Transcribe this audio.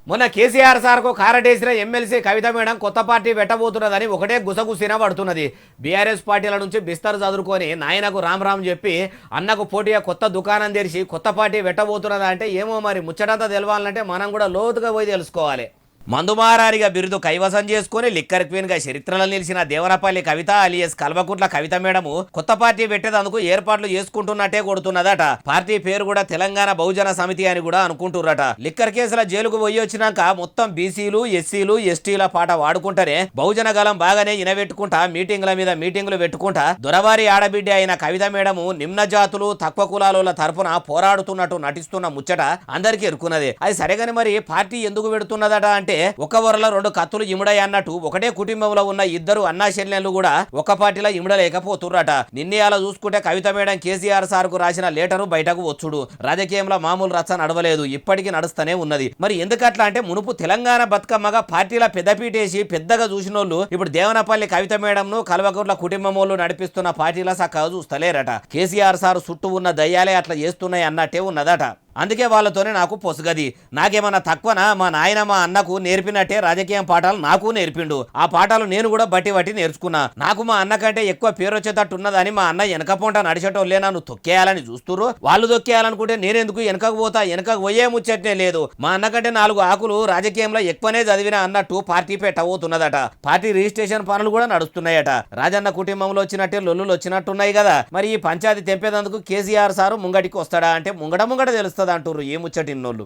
మొన్న కేసీఆర్ సార్కు కారటేసిన ఎమ్మెల్సీ కవిత మేడం కొత్త పార్టీ పెట్టబోతున్నదని ఒకటే గుసగుసినా పడుతున్నది. బీఆర్ఎస్ పార్టీల నుంచి బిస్తరు చదువుకొని నాయనకు రామ్ చెప్పి అన్నకు పోటీగా కొత్త దుకాణం తెరిచి కొత్త పార్టీ పెట్టబోతున్నదా అంటే ఏమో మరి ముచ్చటంతా తెలవాలంటే మనం కూడా లోతుగా పోయి తెలుసుకోవాలి. మందుమారారిగా బిరుదు కైవసం చేసుకుని లిక్కర్ క్వీన్ గా చరిత్రలో నిలిచిన దేవరపల్లి కవిత అలియస్ కల్వకుంట్ల కవిత మేడము కొత్త పార్టీ పెట్టేందుకు ఏర్పాట్లు చేసుకుంటున్నట్టే కొడుతున్నదట. పార్టీ పేరు కూడా తెలంగాణ బహుజన సమితి అని కూడా అనుకుంటుర్రట. లిక్కర్ కేసుల జైలుకు పోయి వచ్చినాక మొత్తం బీసీలు ఎస్సీలు ఎస్టీల పాట వాడుకుంటారే బహుజన గలం బాగానే ఇనబెట్టుకుంటా మీటింగ్ల మీద మీటింగులు పెట్టుకుంటా దొరవారి ఆడబిడ్డ అయిన కవిత మేడము నిమ్న జాతులు తక్కువ కులాల తరపున పోరాడుతున్నట్టు నటిస్తున్న ముచ్చట అందరికీ ఎరుకున్నది. అది సరేగాని మరి పార్టీ ఎందుకు పెడుతున్నదట అంటే ఒక వరలో రెండు కత్తులు ఇముడాయి అన్నట్టు ఒకటే కుటుంబంలో ఉన్న ఇద్దరు అన్నా చెల్లెళ్ళు కూడా ఒక పార్టీలో ఇముడలేకపోతుర్రట. నిన్నయాల చూసుకుంటే కవిత మేడం కేసీఆర్ సార్ కు రాసిన లేటరు బయటకు వచ్చుడు రాజకీయంలో మామూలు రచ్చ నడవలేదు, ఇప్పటికీ నడుస్తూనే ఉన్నది. మరి ఎందుకట్లా అంటే మునుపు తెలంగాణ బతుకమ్మగా పార్టీల పెద్దపీటేసి పెద్దగా చూసినోళ్ళు ఇప్పుడు దేవనపల్లి కవిత మేడంను కల్వకుంట్ల కుటుంబం వాళ్ళు నడిపిస్తున్న పార్టీల సక్కగా చూస్తలేరట. కేసీఆర్ సార్ చుట్టూ ఉన్న దయ్యాలే అట్లా చేస్తున్నాయి అన్నట్టే ఉన్నదట. అందుకే వాళ్ళతోనే నాకు పొసగది. నాకేమన్నా తక్కువనా? మా నాయన మా అన్నకు నేర్పినట్టే రాజకీయం పాఠాలు నాకు నేర్పిండు. ఆ పాఠాలు నేను కూడా బట్టి నేర్చుకున్నా. నాకు మా అన్న కంటే ఎక్కువ పేరు వచ్చేటట్టు ఉన్నదని మా అన్న వెనకపోంట నడిచేటోళ్ళే నన్ను తొక్కేయాలని చూస్తురు. వాళ్ళు తొక్కేయాలనుకుంటే నేనెందుకు వెనకకు పోతా? వెనకకు పోయే ముచ్చట్నే లేదు. మా అన్న కంటే 4 ఆకులు రాజకీయంలో ఎక్కువనే చదివినా అన్నట్టు పార్టీ పెట్టబోతున్నదట. పార్టీ రిజిస్ట్రేషన్ పనులు కూడా నడుస్తున్నాయట. రాజన్న కుటుంబంలో వచ్చినట్టే లొల్లులు వచ్చినట్టున్నాయి కదా. మరి ఈ పంచాయతీ తెంపేందుకు కేసీఆర్ సారు ముంగటికి వస్తాడా అంటే ముంగట తెలుస్తుంది అంటారు ఏ ముచ్చటిన్నోళ్ళు.